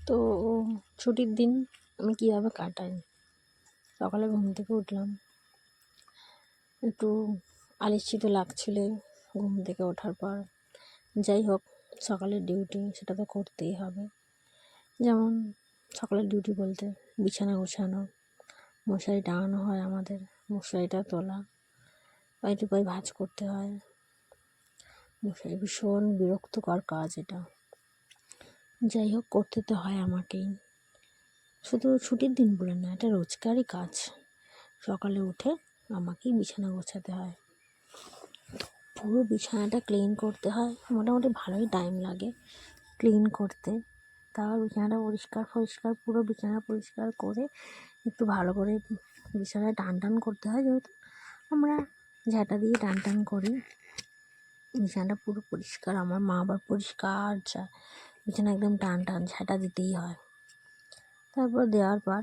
তো ছুটির দিন আমি কীভাবে কাটাই, সকালে ঘুম থেকে উঠলাম, একটু আলিস্যিত লাগছিল ঘুম থেকে ওঠার পর। যাই হোক, সকালের ডিউটি সেটা তো করতেই হবে। যেমন সকালের ডিউটি বলতে বিছানা গোছানো, মশারি টাঙানো হয়, আমাদের মশারিটা তোলা, পাই টু পাই ভাঁজ করতে হয়। মশারি ভীষণ বিরক্তকর কাজ এটা। যাই হোক, করতে তো হয় আমাকেই, শুধু ছুটির দিন বলে না, এটা রোজকারই কাজ। সকালে উঠে আমাকেই বিছানা গোছাতে হয়, পুরো বিছানাটা ক্লিন করতে হয়। মোটামুটি ভালোই টাইম লাগে ক্লিন করতে। তাও বিছানাটা পরিষ্কার পুরো বিছানা পরিষ্কার করে একটু ভালো করে বিছানায় টান করতে হয়, যেহেতু আমরা ঝাঁটা দিয়ে টান করি। বিছানাটা পুরো পরিষ্কার, আমার মা আবার পরিষ্কার চায়, বিছানা একদম টান ঝাঁটা দিতেই হয়। তারপর দেওয়ার পর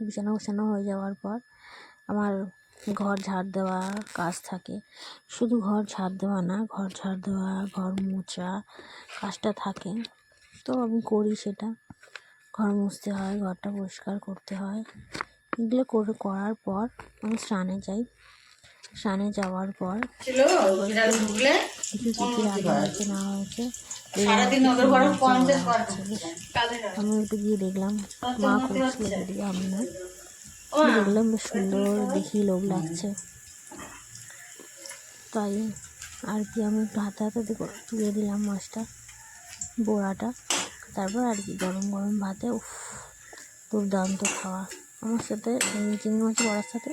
বিছানা গোছানো হয়ে যাওয়ার পর আমার ঘর ঝাড় দেওয়া কাজ থাকে। শুধু ঘর ঝাড় দেওয়া না, ঘর ঝাড় দেওয়া, ঘর মোছা কাজটা থাকে, তো আমি করি সেটা। ঘর মুছতে হয়, ঘরটা পরিষ্কার করতে হয়। এগুলো করার পর আমি স্নানে যাই। স্নানে যাওয়ার পর কিছু কী রান্না হয়েছে না হয়েছে আমি একটু গিয়ে দেখলাম, মা করছিল যদিও, আমি না। দেখলাম বেশ সুন্দর দেখি, লোভ লাগছে, তাই আর কি আমি একটু হাতে তুলে দিলাম মাছটা, বোড়াটা। তারপর আর কি গরম ভাতে দুর্দান্ত খাওয়া। আমার সাথে চিংড়ি মাছ বড়ার সাথে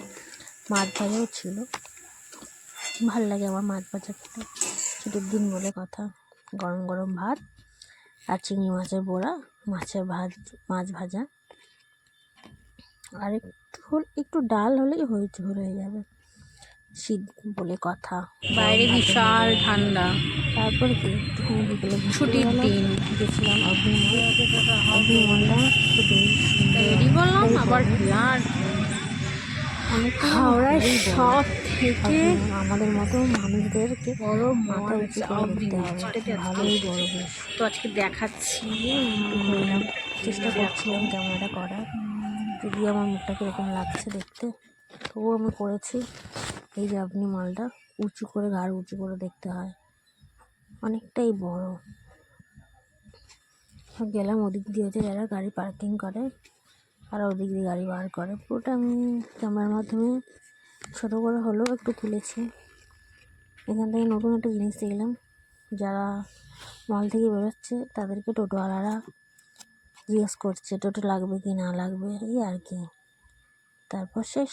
মাছ ভাজাও ছিল। ভাল লাগে আমার মাছ ভাজা খেতে, ছুটির দিন বলে কথা। গরম ভাত আর চিংড়ি মাছের বড়া, মাছ ভাজা, আর একটু ডাল হলেই হয়ে যাবে, শীত বলে কথা। বাইরে বিশাল ঠান্ডা। তারপরে কি একটুখানি বিকেলে ছুটির দিন গেছিলাম অগ্নিমলটা আবার হাওড়ায় সব থেকে আমাদের মতো মানুষদেরকে বড় মাথা উঁচু করে দেখতে হবে, ভালোই বড় বেশ। তো আজকে দেখাচ্ছি, ঘুরলাম, চেষ্টা করছিলাম ক্যামেরাটা করার, যদিও আমার মুখটা কীরকম লাগছে দেখতে, তবুও আমি করেছি। এই যে আপনি মালটা উঁচু করে, ঘাড় উঁচু করে দেখতে হয়, অনেকটাই বড়। গেলাম ওদিক দিয়ে, হচ্ছে যারা গাড়ি পার্কিং করে আর ওদিক দিয়ে গাড়ি বার করে, পুরোটা আমি ক্যামেরার মাধ্যমে ছোটো করে হলেও একটু তুলেছি। এখান থেকে নতুন একটা জিনিস দেখলাম, যারা মল থেকে বেরোচ্ছে তাদেরকে টোটোওয়ালারা জিজ্ঞেস করছে টোটো লাগবে কি না লাগবে, এই আর কি। তারপর শেষ